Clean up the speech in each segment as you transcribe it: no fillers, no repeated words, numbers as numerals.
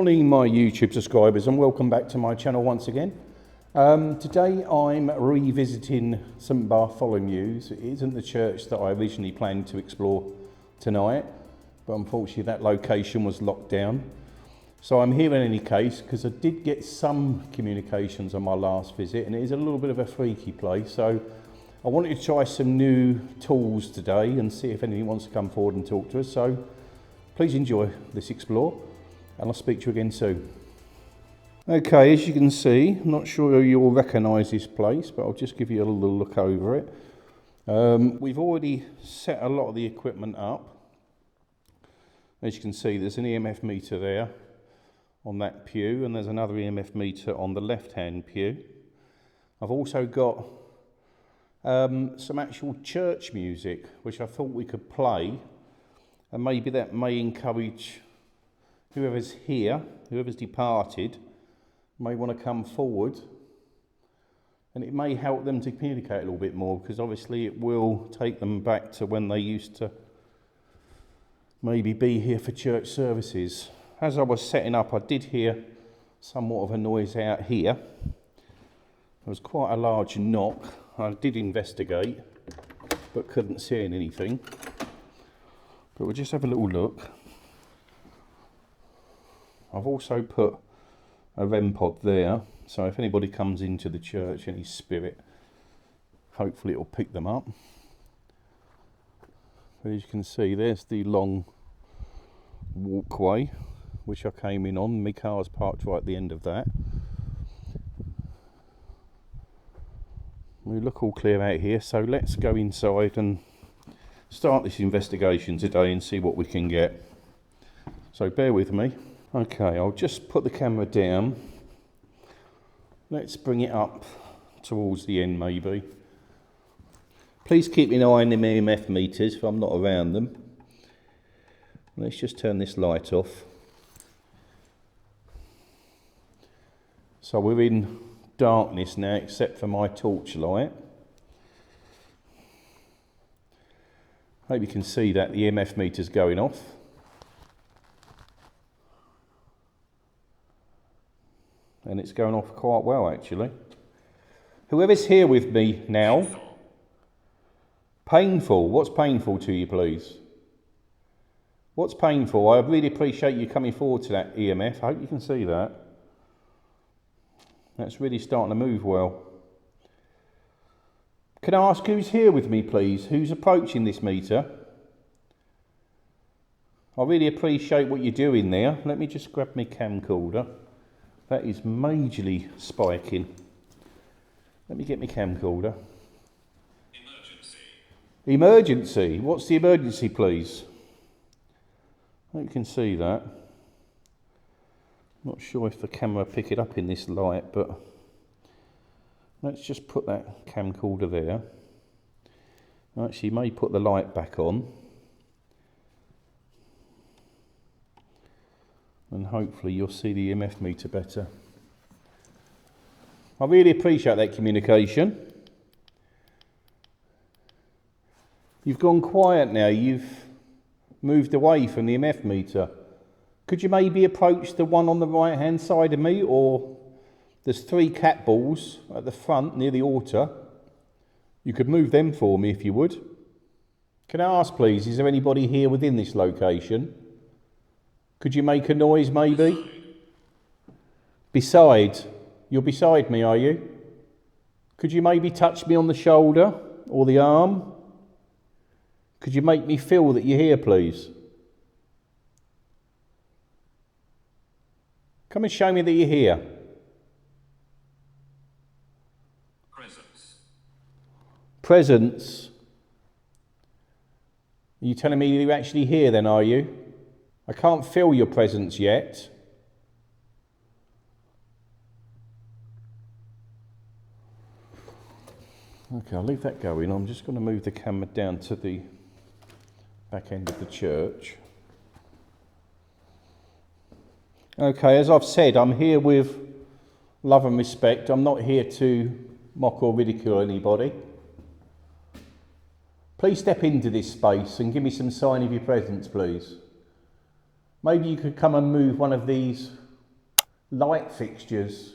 morning, my YouTube subscribers, and welcome back to my channel once again. Today I'm revisiting St Bartholomew's. It isn't the church that I originally planned to explore tonight, but unfortunately that location was locked down. So I'm here in any case because I did get some communications on my last visit, and it is a little bit of a freaky place. So I wanted to try some new tools today and see if anyone wants to come forward and talk to us. So please enjoy this explore, and I'll speak to you again soon. Okay, as you can see, I'm not sure you'll recognise this place, but I'll just give you a little look over it. We've already set a lot of the equipment up. As you can see, there's an EMF meter there on that pew, and there's another EMF meter on the left-hand pew. I've also got some actual church music, which I thought we could play, and maybe that may encourage whoever's here, whoever's departed, may want to come forward, and it may help them to communicate a little bit more, because obviously it will take them back to when they used to maybe be here for church services. As I was setting up, I did hear somewhat of a noise out here. There was quite a large knock. I did investigate, but couldn't see anything. But we'll just have a little look. I've also put a REM pod there, so if anybody comes into the church, any spirit, hopefully it'll pick them up. But as you can see, there's the long walkway which I came in on. My car's parked right at the end of that. We look all clear out here, so let's go inside and start this investigation today and see what we can get. So bear with me. Okay, I'll just put the camera down. Let's bring it up towards the end maybe. Please keep an eye on the EMF meters if I'm not around them. Let's just turn this light off. So we're in darkness now except for my torch light. Hope you can see that the EMF meter's going off. And it's going off quite well actually. Whoever's here with me now. Painful. What's painful to you, please? What's painful? I really appreciate you coming forward to that EMF. I hope you can see that. That's really starting to move well. Can I ask who's here with me, please? Who's approaching this meter? I really appreciate what you're doing there. Let me just grab my camcorder. That is majorly spiking. Let me get my camcorder. Emergency. Emergency? What's the emergency, please? I hope you can see that. Not sure if the camera will pick it up in this light, but let's just put that camcorder there. Actually, may put the light back on. And hopefully you'll see the EMF meter better. I really appreciate that communication. You've gone quiet now, you've moved away from the EMF meter. Could you maybe approach the one on the right hand side of me, or there's 3 cat balls at the front near the altar. You could move them for me if you would. Can I ask please, is there anybody here within this location? Could you make a noise maybe? Beside? You're beside me, are you? Could you maybe touch me on the shoulder or the arm? Could you make me feel that you're here, please? Come and show me that you're here. Presence. Presence? Are you telling me you're actually here then, are you? I can't feel your presence yet. Okay, I'll leave that going. I'm just going to move the camera down to the back end of the church. Okay, as I've said, I'm here with love and respect. I'm not here to mock or ridicule anybody. Please step into this space and give me some sign of your presence, please. Maybe you could come and move one of these light fixtures.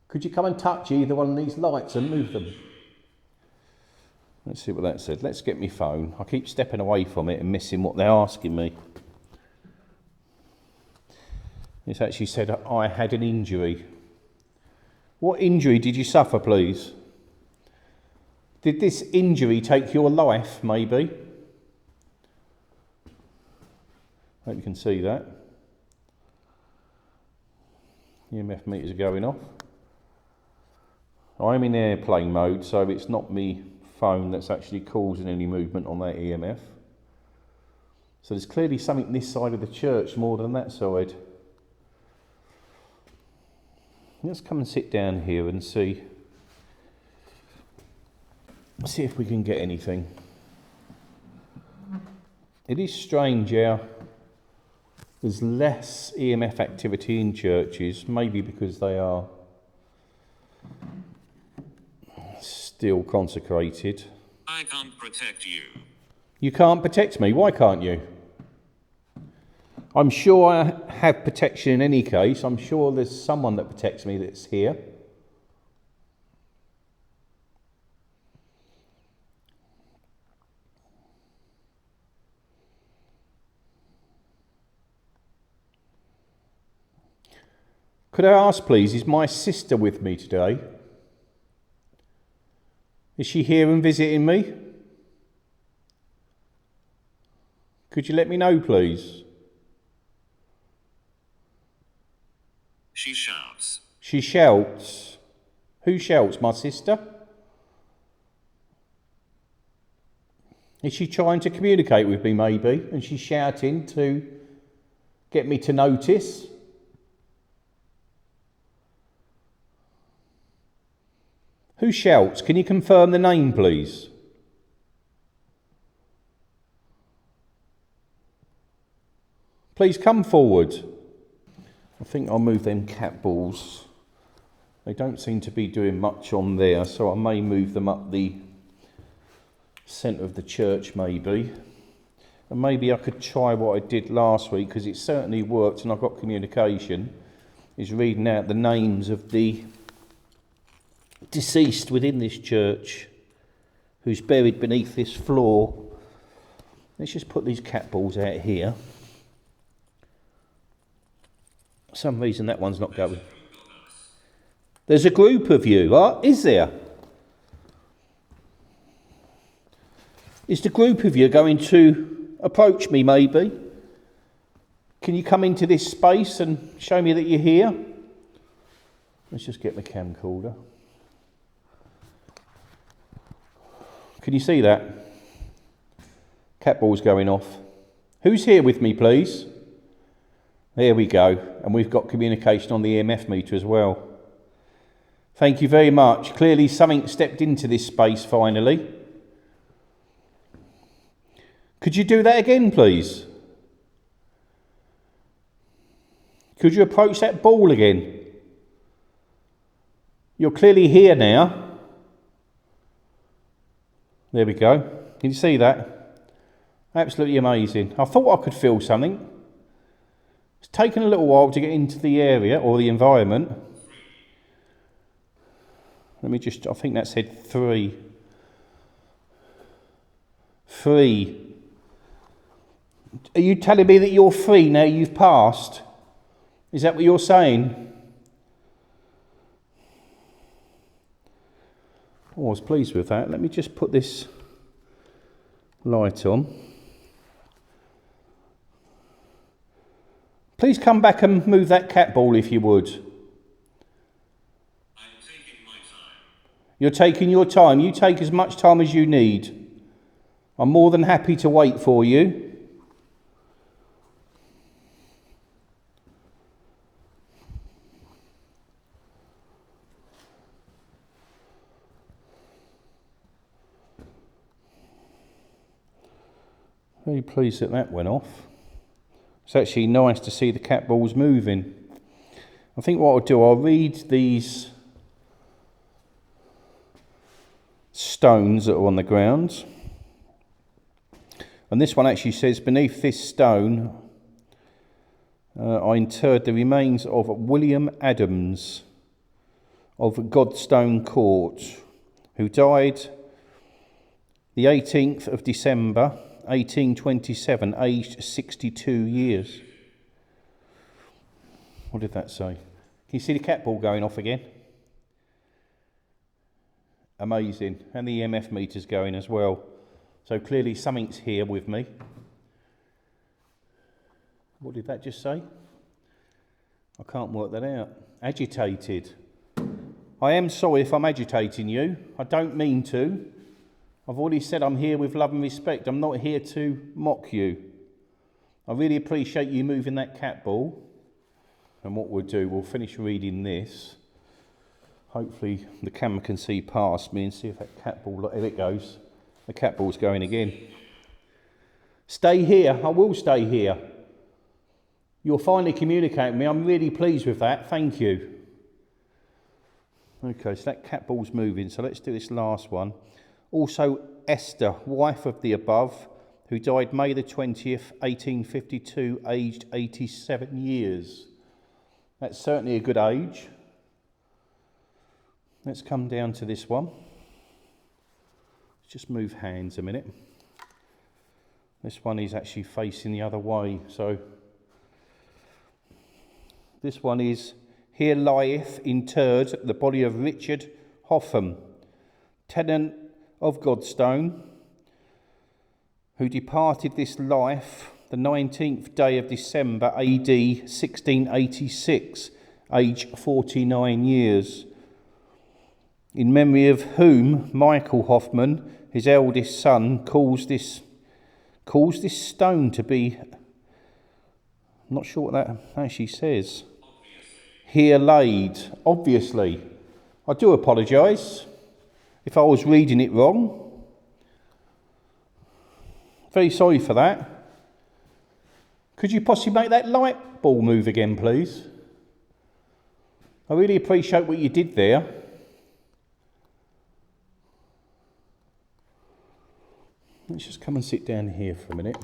Could you come and touch either one of these lights and move them? Let's see what that said. Let's get my phone. I keep stepping away from it and missing what they're asking me. It's actually said I had an injury. What injury did you suffer, please? Did this injury take your life, maybe? Hope you can see that. EMF meters are going off. I'm in airplane mode, so it's not me phone that's actually causing any movement on that EMF. So there's clearly something this side of the church more than that side. Let's come and sit down here and see if we can get anything. It is strange how there's less EMF activity in churches, maybe because they are still consecrated. I can't protect you. You can't protect me? Why can't you? I'm sure I have protection in any case. I'm sure there's someone that protects me that's here. Could I ask, please, is my sister with me today? Is she here and visiting me? Could you let me know, please? She shouts. She shouts. Who shouts? My sister? Is she trying to communicate with me, maybe? And she's shouting to get me to notice? Who shouts? Can you confirm the name, please? Please come forward. I think I'll move them cat balls. They don't seem to be doing much on there, so I may move them up the centre of the church, maybe. And maybe I could try what I did last week, because it certainly worked and I got communication, is reading out the names of the deceased within this church who's buried beneath this floor. Let's just put these cat balls out here. For some reason that one's not going. There's a group of you, is there? Is the group of you going to approach me, maybe? Can you come into this space and show me that you're here? Let's just get the camcorder. Can you see that? Cat ball's going off. Who's here with me, please? There we go. And we've got communication on the EMF meter as well. Thank you very much. Clearly something stepped into this space finally. Could you do that again, please? Could you approach that ball again? You're clearly here now. There we go. Can you see that? Absolutely amazing. I thought I could feel something. It's taken a little while to get into the area or the environment. Let me just, I think that said 3. 3. Are you telling me that you're free now you've passed? Is that what you're saying? I was pleased with that. Let me just put this light on. Please come back and move that cat ball if you would. I'm taking my time. You're taking your time. You take as much time as you need. I'm more than happy to wait for you. Very pleased that that went off. It's actually nice to see the cat balls moving. I think what I'll do, I'll read these stones that are on the ground. And this one actually says, beneath this stone I interred the remains of William Adams of Goodnestone Court, who died the 18th of December 1827, aged 62 years. What did that say? Can you see the cat ball going off again? Amazing. And the EMF meter's going as well. So clearly something's here with me. What did that just say? I can't work that out. Agitated. I am sorry if I'm agitating you. I don't mean to. I've already said I'm here with love and respect. I'm not here to mock you. I really appreciate you moving that cat ball. And what we'll do, we'll finish reading this. Hopefully the camera can see past me and see if that cat ball, there it goes. The cat ball's going again. Stay here. I will stay here. You're finally communicating with me. I'm really pleased with that. Thank you. Okay, so that cat ball's moving. So let's do this last one. Also, Esther, wife of the above, who died May the 20th, 1852, aged 87 years. That's certainly a good age. Let's come down to this one. Let's just move hands a minute. This one is actually facing the other way, so this one is, here lieth interred the body of Richard Hotham, tenant of Goodnestone, who departed this life the 19th day of December AD 1686, age 49 years, in memory of whom Michael Hoffman, his eldest son, calls this stone to be, I'm not sure what that actually says. Here laid, obviously. I do apologise if I was reading it wrong. Very sorry for that. Could you possibly make that light ball move again, please? I really appreciate what you did there. Let's just come and sit down here for a minute,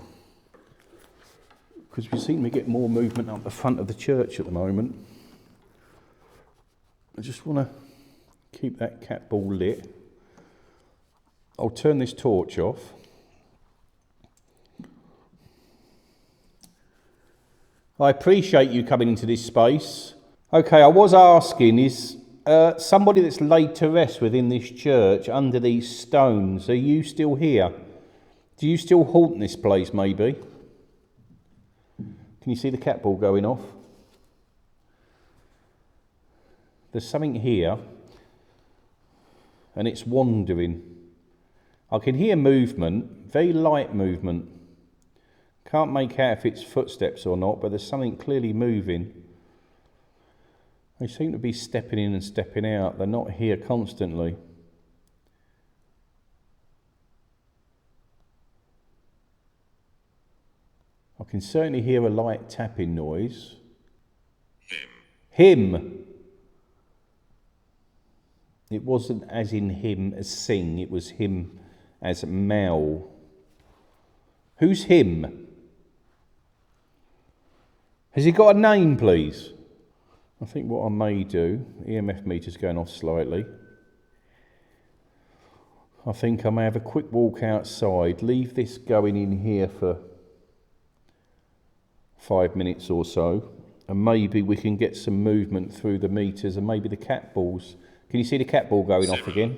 because we seem to get more movement up the front of the church at the moment. I just want to keep that cat ball lit. I'll turn this torch off. I appreciate you coming into this space. Okay, I was asking, is somebody that's laid to rest within this church under these stones, are you still here? Do you still haunt this place, maybe? Can you see the cat ball going off? There's something here, and it's wandering. I can hear movement, very light movement. Can't make out if it's footsteps or not, but there's something clearly moving. They seem to be stepping in and stepping out. They're not here constantly. I can certainly hear a light tapping noise. Him. It wasn't as in him as sing, it was him as Mel. Who's him? Has he got a name, please? I think what I may do, EMF meter's going off slightly. I think I may have a quick walk outside, leave this going in here for 5 minutes or so, and maybe we can get some movement through the meters and maybe the cat balls. Can you see the cat ball going off again?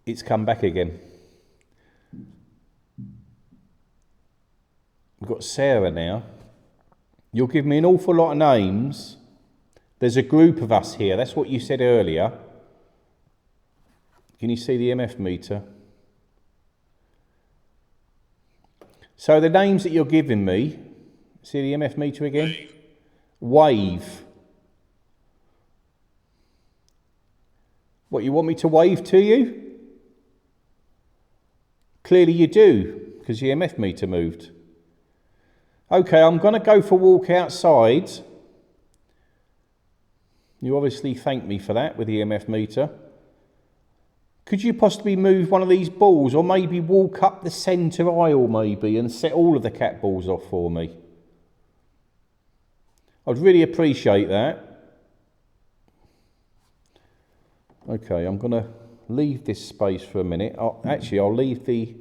It's come back again. We've got Sarah now. You'll give me an awful lot of names. There's a group of us here. That's what you said earlier. Can you see the EMF meter? So the names that you're giving me, see the EMF meter again? Wave. What, you want me to wave to you? Clearly you do, because the EMF meter moved. Okay, I'm going to go for a walk outside. You obviously thank me for that with the EMF meter. Could you possibly move one of these balls, or maybe walk up the centre aisle maybe and set all of the cat balls off for me? I'd really appreciate that. Okay, I'm going to leave this space for a minute. I'll leave the...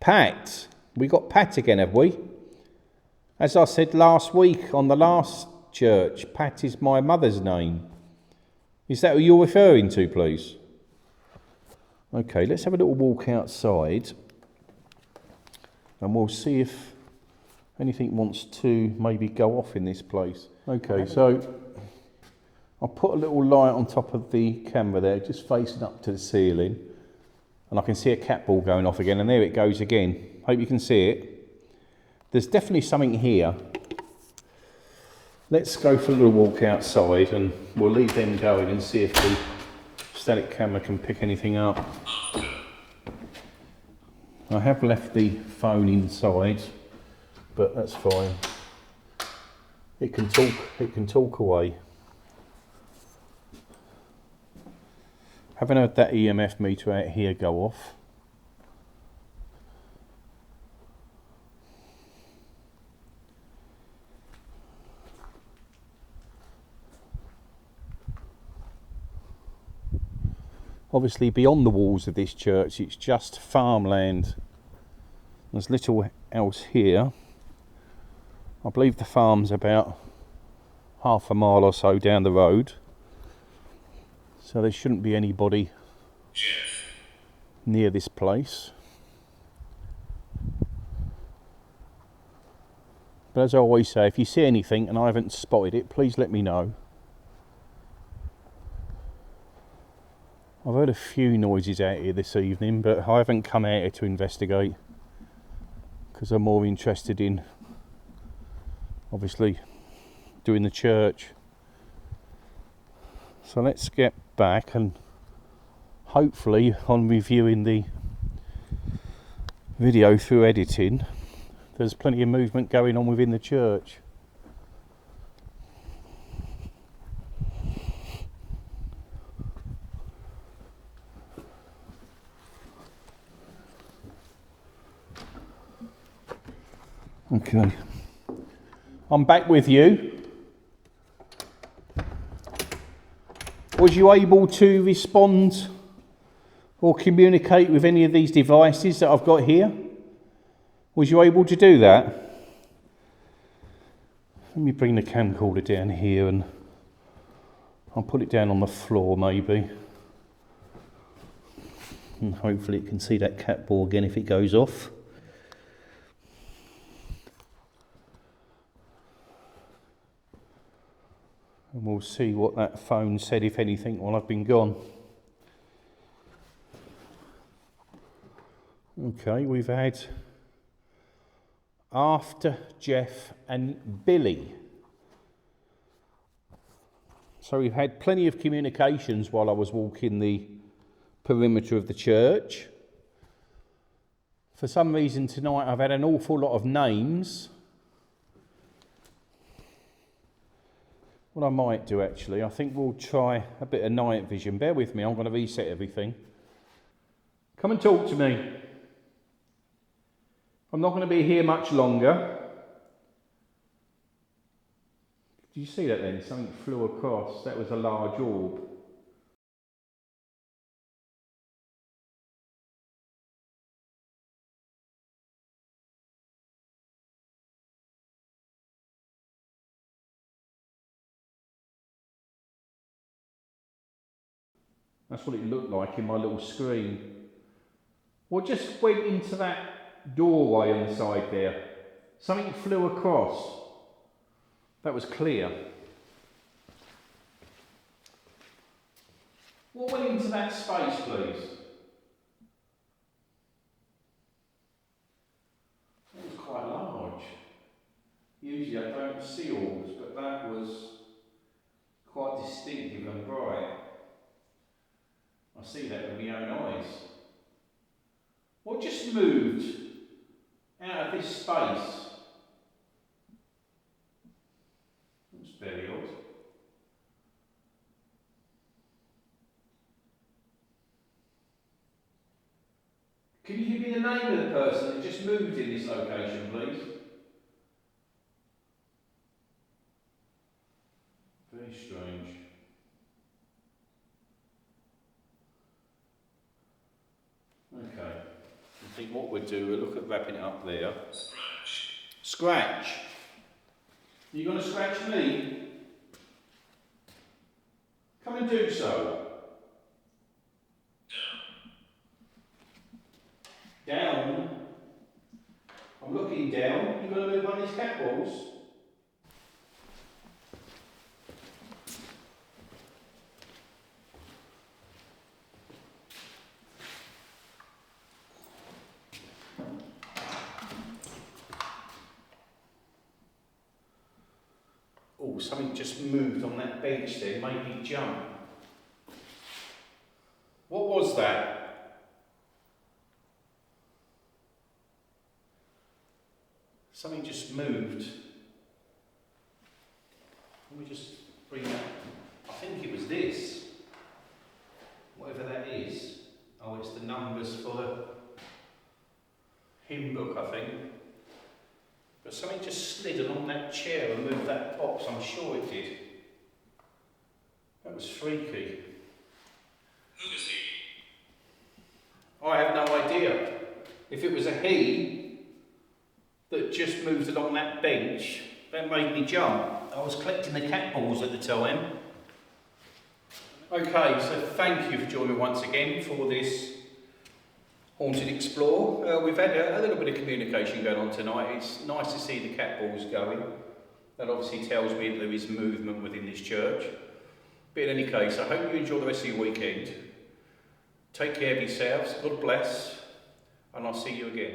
Pat. We got Pat again, have we? As I said last week on the last church, Pat is my mother's name. Is that who you're referring to, please? Okay, let's have a little walk outside and we'll see if anything wants to maybe go off in this place. Okay, so I'll put a little light on top of the camera there, just facing up to the ceiling, and I can see a cat ball going off again, and there it goes again. Hope you can see it. There's definitely something here. Let's go for a little walk outside and we'll leave them going and see if the static camera can pick anything up. I have left the phone inside, but that's fine. It can talk away. Haven't heard that EMF meter out here go off. Obviously beyond the walls of this church it's just farmland. There's little else here. I believe the farm's about half a mile or so down the road, so there shouldn't be anybody near this place. But as I always say, if you see anything and I haven't spotted it, please let me know. I've heard a few noises out here this evening, but I haven't come out here to investigate because I'm more interested in obviously doing the church. So let's get back and hopefully on reviewing the video through editing, there's plenty of movement going on within the church. Okay, I'm back with you. Was you able to respond or communicate with any of these devices that I've got here? Was you able to do that? Let me bring the camcorder down here and I'll put it down on the floor maybe. And hopefully it can see that cat ball again if it goes off. And we'll see what that phone said, if anything, while I've been gone. Okay, we've had After, Jeff and Billy. So we've had plenty of communications while I was walking the perimeter of the church. For some reason tonight I've had an awful lot of names. What I might do actually, I think we'll try a bit of night vision. Bear with me, I'm going to reset everything. Come and talk to me. I'm not going to be here much longer. Did you see that then? Something flew across. That was a large orb. That's what it looked like in my little screen. What just went into that doorway on the side there? Something flew across. That was clear. What went into that space, please? That was quite large. Usually I don't see orbs, but that was quite distinctive and bright. I see that with my own eyes. What just moved out of this space? That's very odd. Can you give me the name of the person that just moved in this location, please? Very strange. Okay, I think what we'll do, we'll look at wrapping it up there. Scratch. Scratch? You going to scratch me? Come and do so. Down? I'm looking down. You going to move one of these cat balls? Oh, something just moved on that bench there, made me jump. What was that? Something just moved. Let me just bring that. I think it was this. Whatever that is. Oh, it's the numbers for the hymn book, I think. But something just slid along that chair and moved that box, I'm sure it did. That was freaky. Who is he? I have no idea. If it was a he that just moved along that bench, that made me jump. I was collecting the cat balls at the time. Okay, so thank you for joining me once again for this Haunted Explore. We've had a little bit of communication going on tonight. It's nice to see the cat balls going. That obviously tells me that there is movement within this church. But in any case, I hope you enjoy the rest of your weekend. Take care of yourselves, God bless, and I'll see you again.